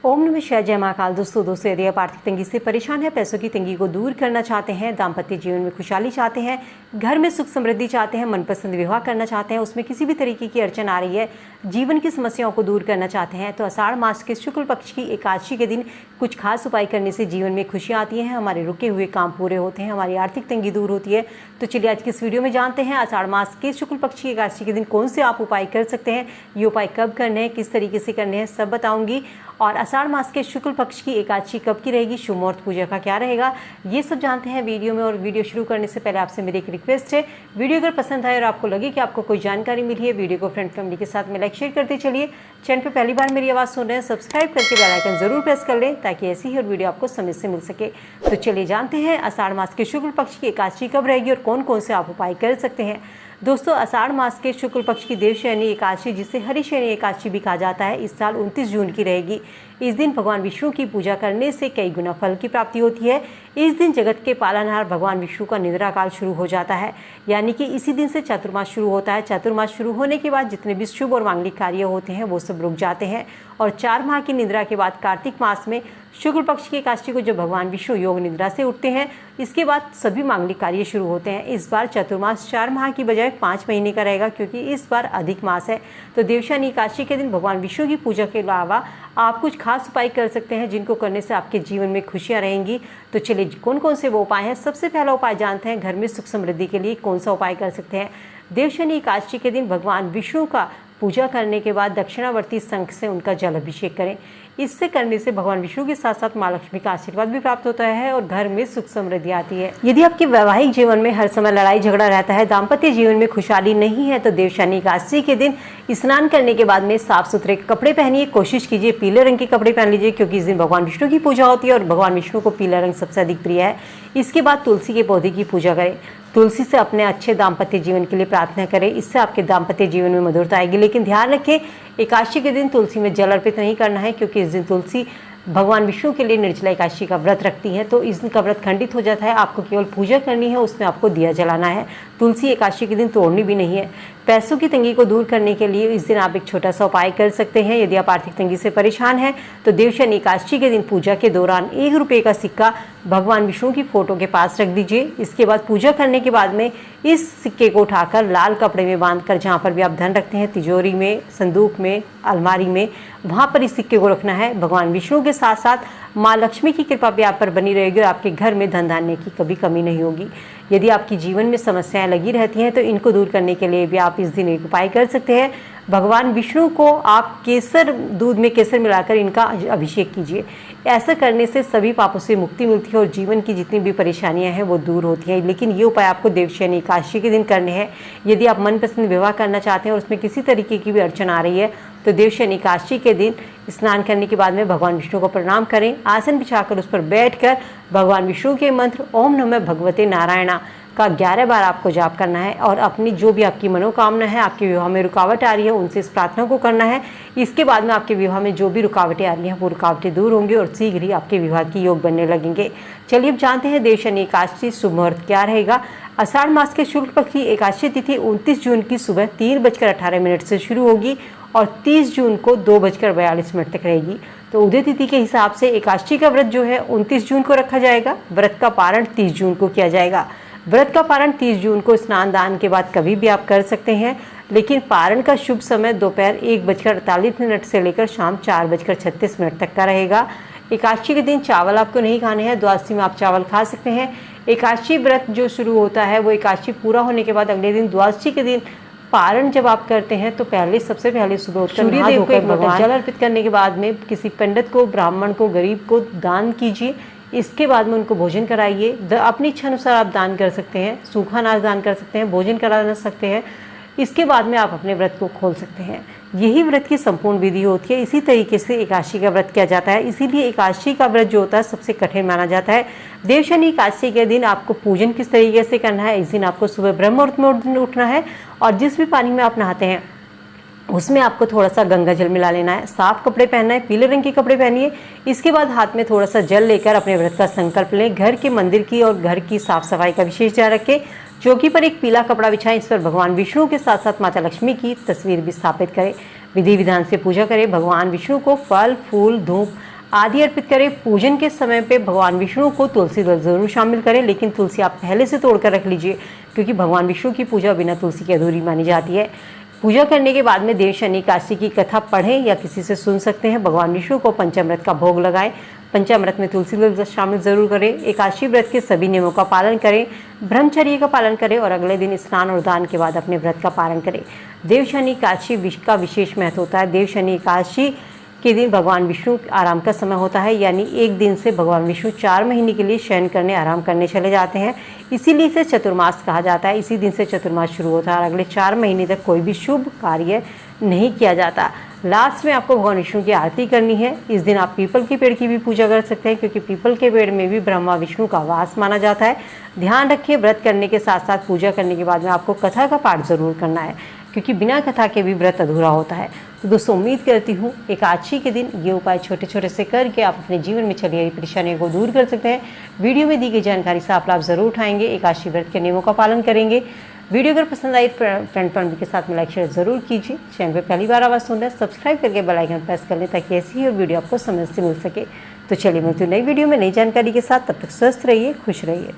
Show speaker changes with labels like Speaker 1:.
Speaker 1: ओम नमः शिवाय। जय महाकाल। दोस्तों यदि आप आर्थिक तंगी से परेशान हैं, पैसों की तंगी को दूर करना चाहते हैं, दाम्पत्य जीवन में खुशहाली चाहते हैं, घर में सुख समृद्धि चाहते हैं, मनपसंद विवाह करना चाहते हैं, उसमें किसी भी तरीके की अड़चन आ रही है, जीवन की समस्याओं को दूर करना चाहते हैं, तो आषाढ़ मास के शुक्ल पक्ष की एकादशी के दिन कुछ खास उपाय करने से जीवन में खुशियाँ आती हैं, हमारे रुके हुए काम पूरे होते हैं, हमारी आर्थिक तंगी दूर होती है। तो चलिए आज की इस वीडियो में जानते हैं आषाढ़ मास के शुक्ल पक्ष की एकादशी के दिन कौन से आप उपाय कर सकते हैं, ये उपाय कब करने हैं, किस तरीके से करने हैं, सब बताऊंगी। और आषाढ़ मास के शुक्ल पक्ष की एकादशी कब की रहेगी, शुभ मुहूर्त पूजा का क्या रहेगा, ये सब जानते हैं वीडियो में। और वीडियो शुरू करने से पहले आपसे मेरी एक रिक्वेस्ट है, वीडियो अगर पसंद आए और आपको लगे कि आपको कोई जानकारी मिली है, वीडियो को फ्रेंड फैमिली के साथ में लाइक शेयर करते चलिए। चैनल पर पहली बार मेरी आवाज़ सुन रहे हैं, सब्सक्राइब करके बेल आइकन जरूर प्रेस कर लें ताकि ऐसी ही और वीडियो आपको समय से मिल सके। तो चलिए जानते हैं आषाढ़ मास के शुक्ल पक्ष की एकादशी कब रहेगी और कौन कौन से आप उपाय कर सकते हैं। दोस्तों आषाढ़ मास के शुक्ल पक्ष की देवशयनी एकादशी, जिसे हरिशयनी एकादशी भी कहा जाता है, इस साल 29 जून की रहेगी। इस दिन भगवान विष्णु की पूजा करने से कई गुना फल की प्राप्ति होती है। इस दिन जगत के पालनहार भगवान विष्णु का निद्रा काल शुरू हो जाता है, यानी कि इसी दिन से चातुर्मास शुरू होता है। चातुर्मास शुरू होने के बाद जितने भी शुभ और मांगलिक कार्य होते हैं वो सब रुक जाते हैं और 4 माह की निद्रा के बाद कार्तिक मास में शुक्ल पक्ष की एकादशी को जब भगवान विष्णु योग निद्रा से उठते हैं, इसके बाद सभी मांगलिक कार्य शुरू होते हैं। इस बार चतुर्मास 4 माह की बजाय 5 महीने का रहेगा, क्योंकि इस बार अधिक मास है। तो देवशयनी एकादशी के दिन भगवान विष्णु की पूजा के अलावा आप कुछ खास उपाय कर सकते हैं, जिनको करने से आपके जीवन में खुशियाँ रहेंगी। तो चलिए कौन कौन से वो उपाय हैं। सबसे पहला उपाय जानते हैं, घर में सुख समृद्धि के लिए कौन सा उपाय कर सकते हैं। देवशयनी एकादशी के दिन भगवान विष्णु का पूजा करने के बाद दक्षिणावर्ती शंख से उनका जल अभिषेक करें। इससे करने से भगवान विष्णु के साथ साथ माँ लक्ष्मी का आशीर्वाद भी प्राप्त होता है और घर में सुख समृद्धि आती है। यदि आपके वैवाहिक जीवन में हर समय लड़ाई झगड़ा रहता है, दाम्पत्य जीवन में खुशहाली नहीं है, तो देवशयनी एकादशी के दिन स्नान करने के बाद में साफ सुथरे कपड़े पहनिए। कोशिश कीजिए पीले रंग के कपड़े पहन लीजिए, क्योंकि इस दिन भगवान विष्णु की पूजा होती है और भगवान विष्णु को पीला रंग सबसे अधिक प्रिय है। इसके बाद तुलसी के पौधे की पूजा करें। तुलसी से अपने अच्छे दाम्पत्य जीवन के लिए प्रार्थना करें, इससे आपके दाम्पत्य जीवन में मधुरता आएगी। लेकिन ध्यान रखें, एकादशी के दिन तुलसी में जल अर्पित नहीं करना है, क्योंकि इस दिन तुलसी भगवान विष्णु के लिए निर्जला एकादशी का व्रत रखती है, तो इस दिन का व्रत खंडित हो जाता है। आपको केवल पूजा करनी है, उसमें आपको दिया जलाना है। तुलसी एकादशी के दिन तोड़नी भी नहीं है। पैसों की तंगी को दूर करने के लिए इस दिन आप एक छोटा सा उपाय कर सकते हैं। यदि आप आर्थिक तंगी से परेशान हैं, तो देवशयनी एकादशी के दिन पूजा के दौरान 1 रुपये का सिक्का भगवान विष्णु की फोटो के पास रख दीजिए। इसके बाद पूजा करने के बाद में इस सिक्के को उठाकर लाल कपड़े में बांधकर, जहाँ पर भी आप धन रखते हैं, तिजोरी में, संदूक में, अलमारी में, वहाँ पर इस सिक्के को रखना है। भगवान विष्णु के साथ साथ माँ लक्ष्मी की कृपा भी आप पर बनी रहेगी और आपके घर में धन धान्य की कभी कमी नहीं होगी। यदि आपकी जीवन में समस्याएं लगी रहती हैं, तो इनको दूर करने के लिए भी आप इस दिन एक उपाय कर सकते हैं। भगवान विष्णु को आप केसर, दूध में केसर मिलाकर इनका अभिषेक कीजिए। ऐसा करने से सभी पापों से मुक्ति मिलती है और जीवन की जितनी भी परेशानियां हैं वो दूर होती हैं। लेकिन ये उपाय आपको देवशयनी एकादशी के दिन करने हैं। यदि आप मनपसंद विवाह करना चाहते हैं और उसमें किसी तरीके की भी अड़चन आ रही है, तो देवशयनी एकादशी के दिन स्नान करने के बाद में भगवान विष्णु को प्रणाम करें। आसन बिछाकर उस पर बैठकर भगवान विष्णु के मंत्र ओम नमः भगवते नारायणा का 11 बार आपको जाप करना है और अपनी जो भी आपकी मनोकामना है, आपके विवाह में रुकावट आ रही है, उनसे इस प्रार्थना को करना है। इसके बाद में आपके विवाह में जो भी रुकावटें आ रही हैं वो रुकावटें दूर होंगी और शीघ्र ही आपके विवाह की योग बनने लगेंगे। चलिए अब जानते हैं देवशयनी एकादशी शुभ मुहूर्त क्या रहेगा। आषाढ़ मास के शुक्ल पक्ष की एकादशी तिथि 29 जून की सुबह 3:18 से शुरू होगी और 30 जून को 2:42 तक रहेगी। तो उदय तिथि के हिसाब से एकादशी का व्रत जो है 29 जून को रखा जाएगा। व्रत का पारण 30 जून को किया जाएगा। व्रत का पारण 30 जून को स्नान दान के बाद कभी भी आप कर सकते हैं, लेकिन पारण का शुभ समय दोपहर 1:48 से लेकर शाम 4:36 तक का रहेगा। एकादशी के दिन चावल आपको नहीं खाने हैं, द्वादशी में आप चावल खा सकते हैं। एकादशी व्रत जो शुरू होता है वो एकादशी पूरा होने के बाद अगले दिन द्वादशी के दिन पारण जब आप करते हैं, तो सबसे पहले सुबह उठकर सूर्यदेव को एक लोटा जल अर्पित करने के बाद में किसी पंडित को, ब्राह्मण को, गरीब को दान कीजिए। इसके बाद में उनको भोजन कराइए। अपनी इच्छा अनुसार आप दान कर सकते हैं, सूखा अनाज दान कर सकते हैं, भोजन करा सकते हैं। इसके बाद में आप अपने व्रत को खोल सकते हैं। यही व्रत की संपूर्ण विधि होती है। इसी तरीके से एकादशी का व्रत किया जाता है। इसीलिए एकादशी का व्रत जो होता है सबसे कठिन माना जाता है। देवशयनी एकादशी के दिन आपको पूजन किस तरीके से करना है, इस दिन आपको सुबह ब्रह्म मुहूर्त में उठना है और जिस भी पानी में आप नहाते हैं उसमें आपको थोड़ा सा गंगा जल मिला लेना है। साफ कपड़े पहनना है, पीले रंग के कपड़े पहनिए। इसके बाद हाथ में थोड़ा सा जल लेकर अपने व्रत का संकल्प लें। घर के, मंदिर की और घर की साफ सफाई का विशेष ध्यान रखें। चौकी पर एक पीला कपड़ा बिछाएं, इस पर भगवान विष्णु के साथ साथ माता लक्ष्मी की तस्वीर भी स्थापित करें। विधि विधान से पूजा करें। भगवान विष्णु को फल, फूल, धूप आदि अर्पित करें। पूजन के समय पे भगवान विष्णु को तुलसी दल जरूर शामिल करें, लेकिन तुलसी आप पहले से तोड़कर रख लीजिए, क्योंकि भगवान विष्णु की पूजा बिना तुलसी के अधूरी मानी जाती है। पूजा करने के बाद में देव शनि एकादशी की कथा पढ़ें या किसी से सुन सकते हैं। भगवान विष्णु को पंचामृत का भोग लगाएं। पंचामृत में तुलसी दल शामिल जरूर करें। एकादशी व्रत के सभी नियमों का पालन करें, ब्रह्मचर्य का पालन करें और अगले दिन स्नान और दान के बाद अपने व्रत का पालन करें। देव शनि एकादशी का विशेष महत्व होता है। देव शनि एकादशी के दिन भगवान विष्णु आराम का समय होता है, यानी एक दिन से भगवान विष्णु 4 महीने के लिए शयन करने आराम करने चले जाते हैं। इसीलिए इसे चतुर्मास कहा जाता है। इसी दिन से चतुर्मास शुरू होता है और अगले 4 महीने तक कोई भी शुभ कार्य नहीं किया जाता। लास्ट में आपको भगवान विष्णु की आरती करनी है। इस दिन आप पीपल के पेड़ की भी पूजा कर सकते हैं, क्योंकि पीपल के पेड़ में भी ब्रह्मा विष्णु का वास माना जाता है। ध्यान रखिए, व्रत करने के साथ साथ पूजा करने के बाद में आपको कथा का पाठ जरूर करना है, क्योंकि बिना कथा के भी व्रत अधूरा होता है। तो दोस्तों, उम्मीद करती हूँ एकादशी के दिन ये उपाय छोटे छोटे से करके आप अपने जीवन में चली आ रही परेशानियों को दूर कर सकते हैं। वीडियो में दी गई जानकारी से आप लाभ जरूर उठाएंगे, एकादशी व्रत के नियमों का पालन करेंगे। वीडियो अगर पसंद आई फ्रेंड फैमिली के साथ में लाइक शेयर जरूर कीजिए। चैनल पर पहली बार आवाज़ सुन रहे हैं, सब्सक्राइब करके बेल आइकन प्रेस कर लें, ताकि ऐसी ही और वीडियो आपको समय से मिल सके। तो चलिए मिलती हूँ नई वीडियो में नई जानकारी के साथ। तब तक स्वस्थ रहिए, खुश रहिए।